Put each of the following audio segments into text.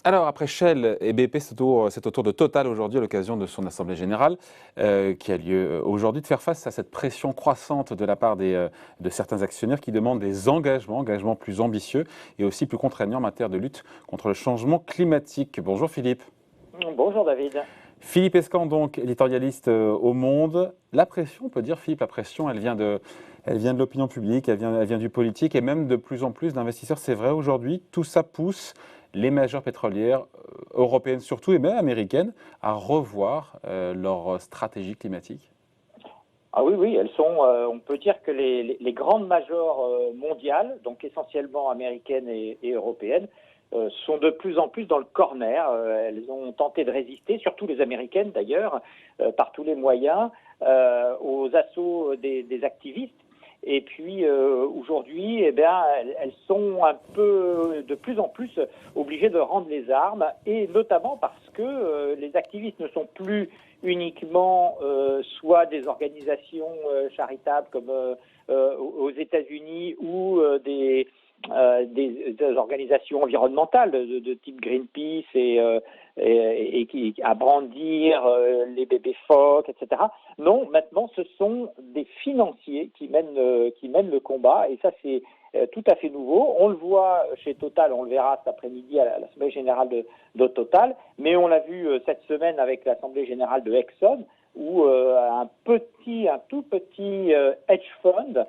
Alors, après Shell et BP, c'est au tour de Total aujourd'hui, à l'occasion de son Assemblée générale, qui a lieu aujourd'hui, de faire face à cette pression croissante de la part de certains actionnaires qui demandent des engagements plus ambitieux et aussi plus contraignants en matière de lutte contre le changement climatique. Bonjour Philippe. Bonjour David. Philippe Escan, donc éditorialiste au Monde. La pression, on peut dire, Philippe, la pression, elle vient de l'opinion publique, elle vient du politique et même de plus en plus d'investisseurs. C'est vrai aujourd'hui, tout ça pousse les majeures pétrolières, européennes surtout et même américaines, à revoir leur stratégie climatique. Ah oui, oui, elles sont. On peut dire que les grandes majors mondiales, donc essentiellement américaines et européennes, sont de plus en plus dans le corner. Elles ont tenté de résister, surtout les américaines d'ailleurs, par tous les moyens, aux assauts des activistes. Et puis aujourd'hui, eh bien, elles sont un peu de plus en plus obligées de rendre les armes, et notamment parce que les activistes ne sont plus uniquement soit des organisations charitables comme aux États-Unis ou des organisations environnementales de type Greenpeace et qui à brandir les bébés phoques, etc. Non, maintenant ce sont des financiers qui mènent le combat, et ça c'est tout à fait nouveau. On le voit chez Total, on le verra cet après-midi à l'Assemblée générale de Total, mais on l'a vu cette semaine avec l'Assemblée générale de Exxon, où un tout petit hedge fund,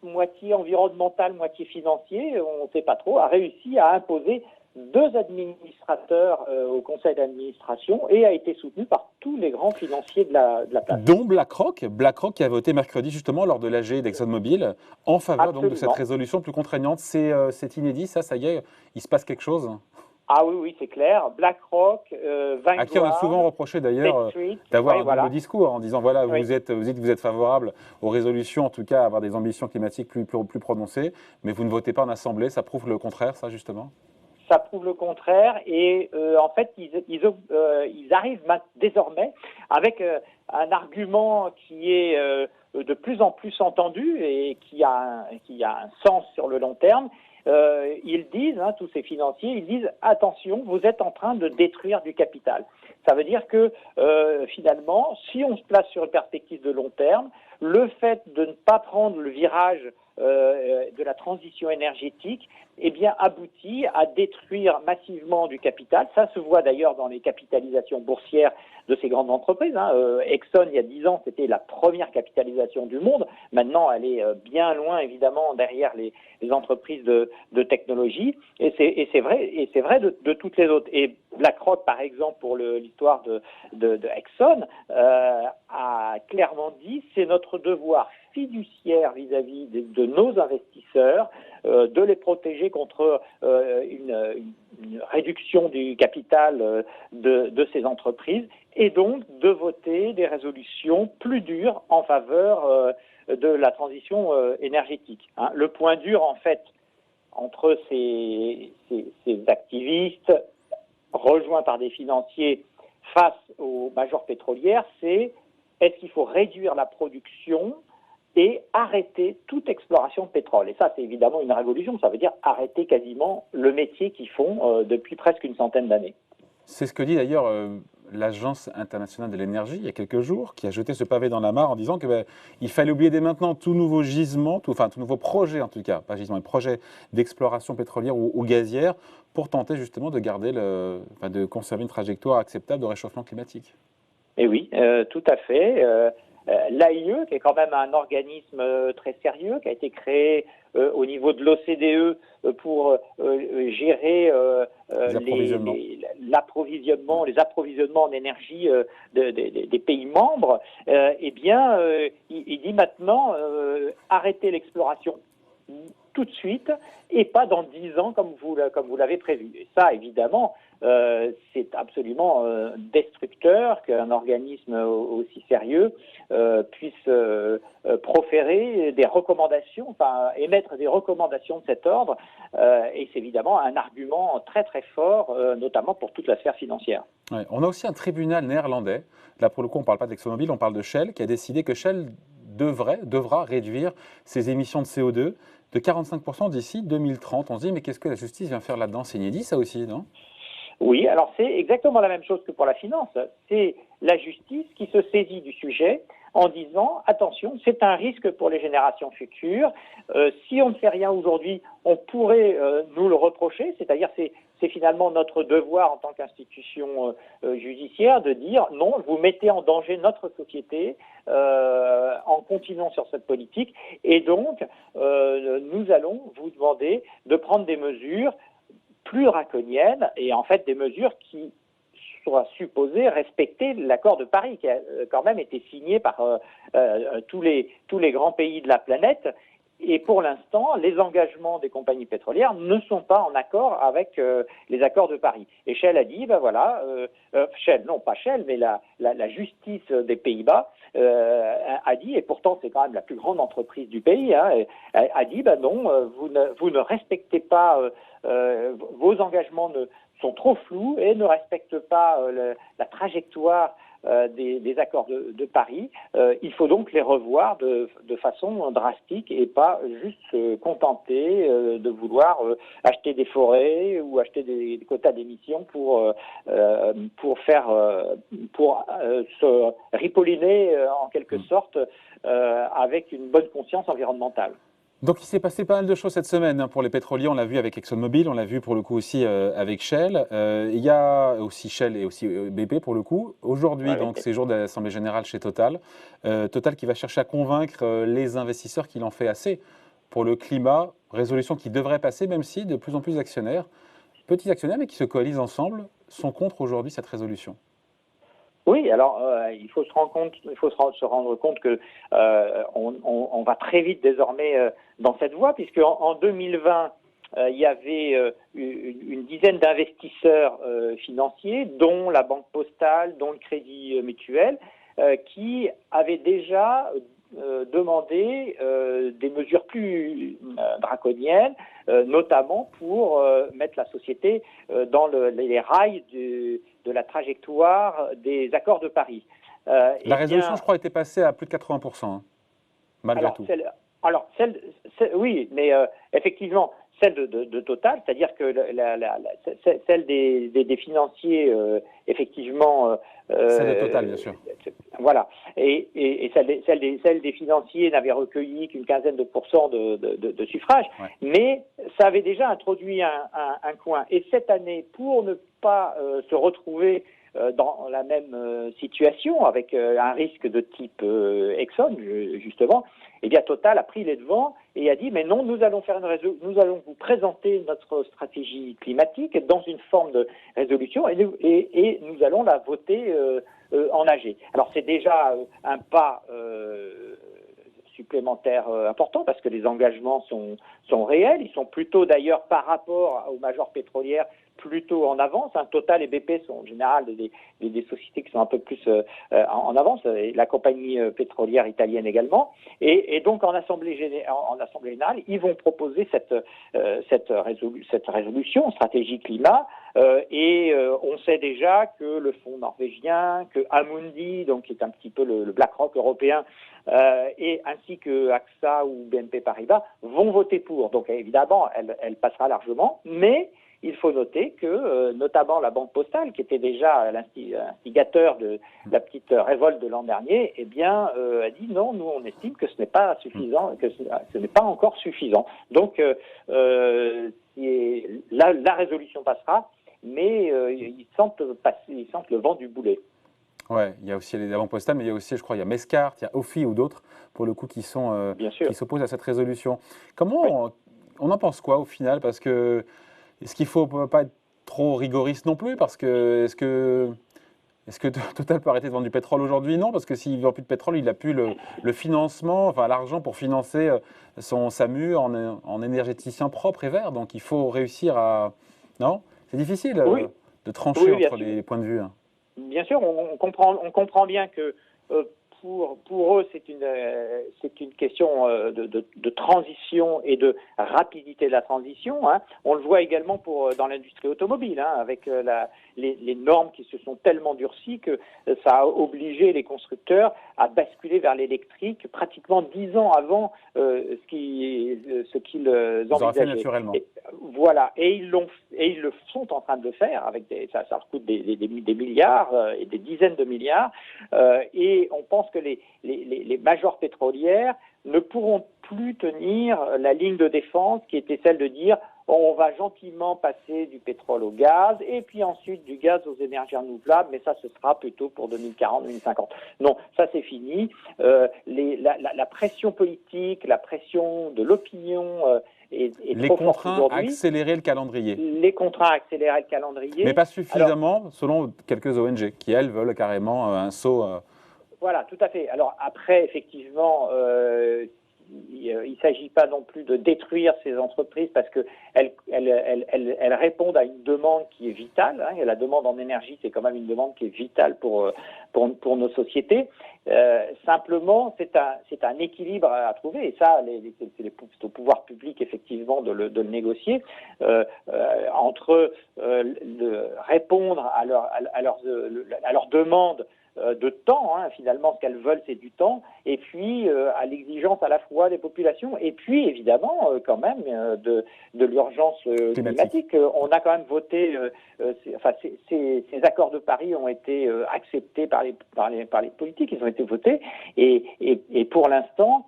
moitié environnemental, moitié financier, on ne sait pas trop, a réussi à imposer deux administrateurs au conseil d'administration et a été soutenu par tous les grands financiers de la place. Dont BlackRock qui a voté mercredi justement lors de l'AG d'ExxonMobil en faveur donc, de cette Absolument. résolution plus contraignante. C'est inédit, ça y est, il se passe quelque chose. Ah oui, oui, c'est clair. BlackRock, Vanguard, À qui on a souvent reproché d'ailleurs d'avoir un double discours en disant voilà, Oui. vous êtes favorable aux résolutions, en tout cas à avoir des ambitions climatiques plus prononcées, mais vous ne votez pas en Assemblée. Ça prouve le contraire, ça justement? Ça prouve le contraire, et en fait, ils arrivent désormais avec un argument qui est de plus en plus entendu et qui a un sens sur le long terme. Ils disent, tous ces financiers, ils disent attention, vous êtes en train de détruire du capital. Ça veut dire que finalement, si on se place sur une perspective de long terme, le fait de ne pas prendre le virage de la transition énergétique, eh bien, aboutit à détruire massivement du capital. Ça se voit d'ailleurs dans les capitalisations boursières de ces grandes entreprises. Exxon, il y a 10 ans, c'était la première capitalisation du monde. Maintenant, elle est bien loin, évidemment, derrière les entreprises de technologie. Et c'est vrai de toutes les autres. Et BlackRock, par exemple, pour l'histoire de Exxon, a clairement dit c'est notre devoir fiduciaire vis-à-vis de nos investisseurs, de les protéger contre une réduction du capital de ces entreprises, et donc de voter des résolutions plus dures en faveur de la transition énergétique. Le point dur, en fait, entre ces activistes rejoints par des financiers face aux majors pétrolières, c'est est-ce qu'il faut réduire la production et arrêter toute exploration de pétrole. Et ça, c'est évidemment une révolution. Ça veut dire arrêter quasiment le métier qu'ils font depuis presque une centaine d'années. C'est ce que dit d'ailleurs l'Agence internationale de l'énergie il y a quelques jours, qui a jeté ce pavé dans la mare en disant qu'il fallait oublier dès maintenant tout nouveau gisement, tout nouveau projet en tout cas, pas gisement, mais projet d'exploration pétrolière ou gazière, pour tenter justement de garder de conserver une trajectoire acceptable de réchauffement climatique. Et oui, tout à fait. L'AIE, qui est quand même un organisme très sérieux, qui a été créé au niveau de l'OCDE pour gérer les approvisionnements en énergie des pays membres, il dit maintenant arrêtez l'exploration tout de suite et pas dans 10 ans comme vous l'avez prévu. Et ça, évidemment, c'est absolument destructeur qu'un organisme aussi sérieux puisse proférer des recommandations, enfin émettre des recommandations de cet ordre, et c'est évidemment un argument très très fort, notamment pour toute la sphère financière. Ouais. On a aussi un tribunal néerlandais, là pour le coup on ne parle pas d'ExxonMobil, on parle de Shell, qui a décidé que Shell devra réduire ses émissions de CO2 de 45% d'ici 2030. On se dit, mais qu'est-ce que la justice vient faire là-dedans? C'est inédit, ça aussi, non? Oui, alors c'est exactement la même chose que pour la finance. C'est la justice qui se saisit du sujet en disant attention, c'est un risque pour les générations futures. Si on ne fait rien aujourd'hui, on pourrait nous le reprocher. C'est-à-dire c'est finalement notre devoir en tant qu'institution judiciaire de dire non, vous mettez en danger notre société en continuant sur cette politique. Et donc, nous allons vous demander de prendre des mesures plus draconiennes et en fait des mesures qui soient supposées respecter l'accord de Paris qui a quand même été signé par tous les grands pays de la planète. Et pour l'instant, les engagements des compagnies pétrolières ne sont pas en accord avec les accords de Paris. Et Shell a dit, ben voilà, Shell, non pas Shell, mais la justice des Pays-Bas a dit, et pourtant c'est quand même la plus grande entreprise du pays, hein, a dit, ben non, vous ne respectez pas, vos engagements sont trop flous et ne respectent pas la trajectoire des accords de Paris. Il faut donc les revoir de façon drastique et pas juste se contenter de vouloir acheter des forêts ou acheter des quotas d'émissions pour se ripolliner en quelque sorte avec une bonne conscience environnementale. Donc il s'est passé pas mal de choses cette semaine pour les pétroliers, on l'a vu avec ExxonMobil, on l'a vu pour le coup aussi avec Shell. Il y a aussi Shell et aussi BP pour le coup. Aujourd'hui, donc c'est jour de l'Assemblée Générale chez Total. Total qui va chercher à convaincre les investisseurs qu'il en fait assez pour le climat, résolution qui devrait passer même si de plus en plus d'actionnaires, petits actionnaires mais qui se coalisent ensemble, sont contre aujourd'hui cette résolution. Oui, alors il faut se rendre compte que on va très vite désormais dans cette voie, puisque en 2020 il y avait une dizaine d'investisseurs financiers, dont la Banque Postale, dont le Crédit Mutuel, qui avaient déjà demandé des mesures plus draconiennes, notamment pour mettre la société dans les rails de la trajectoire des accords de Paris. La résolution, je crois, était passée à plus de 80%, hein, malgré tout. Oui, mais effectivement, celle de Total, c'est-à-dire que celle des financiers, effectivement. Celle de Total, bien sûr. Voilà. Et celle des financiers n'avait recueilli qu'une quinzaine de pourcents de suffrages. Ouais. Mais ça avait déjà introduit un coin. Et cette année, pour ne pas se retrouver dans la même situation, avec un risque de type Exxon, justement, eh bien Total a pris les devants et a dit mais non, nous allons vous présenter notre stratégie climatique dans une forme de résolution et nous allons la voter en AG. Alors c'est déjà un pas supplémentaire important parce que les engagements sont réels, ils sont plutôt d'ailleurs par rapport aux majors pétrolières plutôt en avance. Total et BP sont en général des sociétés qui sont un peu plus en avance, et la compagnie pétrolière italienne également. Et donc en Assemblée générale, ils vont proposer cette résolution, stratégie climat, et on sait déjà que le fonds norvégien, que Amundi, donc qui est un petit peu le BlackRock européen, et ainsi que AXA ou BNP Paribas vont voter pour. Donc évidemment, elle passera largement, mais il faut noter que, notamment la Banque Postale, qui était déjà l'instigateur de la petite révolte de l'an dernier, eh bien, a dit non, nous on estime que ce n'est pas suffisant, que ce n'est pas encore suffisant. Donc, la résolution passera, mais ils sentent le vent du boulet. Ouais, il y a aussi la Banque Postale, mais il y a aussi, je crois, il y a Mescart, il y a Ofi ou d'autres, pour le coup, qui s'opposent à cette résolution. Comment on en pense quoi au final? Parce que est-ce qu'il ne faut pas être trop rigoriste non plus? Parce que est-ce que Total peut arrêter de vendre du pétrole aujourd'hui? Non, parce que s'il ne vend plus de pétrole, il n'a plus le financement, enfin l'argent pour financer son SAMU en énergéticien propre et vert. Donc il faut réussir à... Non? C'est difficile de trancher entre les points de vue. Hein. Bien sûr, on comprend bien que pour eux, c'est une question de transition et de rapidité de la transition. Hein. On le voit également dans l'industrie automobile, hein, avec les normes qui se sont tellement durcies que ça a obligé les constructeurs à basculer vers l'électrique pratiquement 10 ans avant ce qu'ils envisageaient. Naturellement. Voilà, et ils le sont en train de le faire avec ça leur coûte des milliards et des dizaines de milliards. Et on pense que les majors pétrolières ne pourront plus tenir la ligne de défense qui était celle de dire on va gentiment passer du pétrole au gaz et puis ensuite du gaz aux énergies renouvelables, mais ça ce sera plutôt pour 2040-2050. Non, ça c'est fini. La pression politique, la pression de l'opinion est les trop forte contraints à aujourd'hui. accélérer le calendrier. Les contraints à accélérer le calendrier. Mais pas suffisamment, selon quelques ONG, qui, elles, veulent carrément un saut. Voilà, tout à fait. Alors après, effectivement, il ne s'agit pas non plus de détruire ces entreprises parce qu'elles répondent à une demande qui est vitale. Hein, et la demande en énergie, c'est quand même une demande qui est vitale pour nos sociétés. Simplement, c'est un équilibre à trouver. Et ça, c'est au pouvoir public, effectivement, de le négocier entre répondre à leurs demandes de temps, hein, finalement, ce qu'elles veulent, c'est du temps, et puis à l'exigence à la fois des populations, et puis évidemment, quand même, de l'urgence climatique. On a quand même voté, ces accords de Paris ont été acceptés par les politiques, ils ont été votés, et pour l'instant,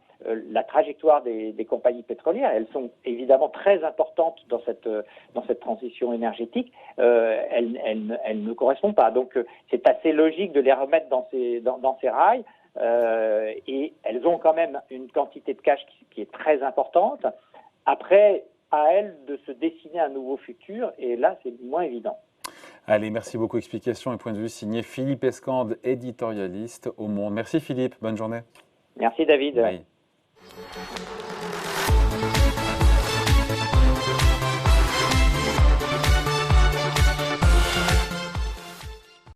la trajectoire des compagnies pétrolières, elles sont évidemment très importantes dans cette transition énergétique, elles ne correspondent pas. Donc c'est assez logique de les remettre dans ces rails, et elles ont quand même une quantité de cash qui est très importante. Après, à elles de se dessiner un nouveau futur, et là c'est moins évident. Allez, merci beaucoup. Explication et point de vue signé Philippe Escande, éditorialiste au Monde. Merci Philippe, bonne journée. Merci David. Bye.